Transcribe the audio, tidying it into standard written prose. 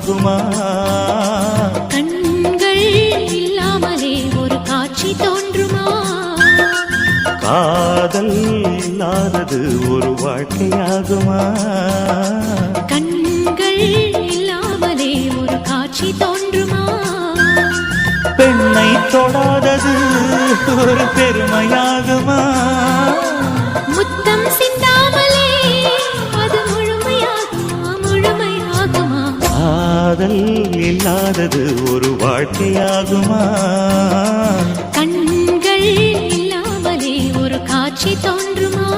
முழுமையாகுமா? கண்கள் இல்லாமலே ஒரு காட்சி தோன்றுமா? காதல் இல்லாதது ஒரு வாழ்க்கையாகுமா? கண்கள் இல்லாமலே ஒரு காட்சி தோன்றுமா? பெண்ணை தொடாதது ஒரு பெருமையாகுமா? முத்தம் சிந்தாமலே அது முழுமையாகுமா? முழுமையாகுமா? காதல் இல்லாதது ஒரு வாழ்க்கையாகுமா? கண்கள் இல்லாமலே ஒரு காட்சி தோன்றுமா?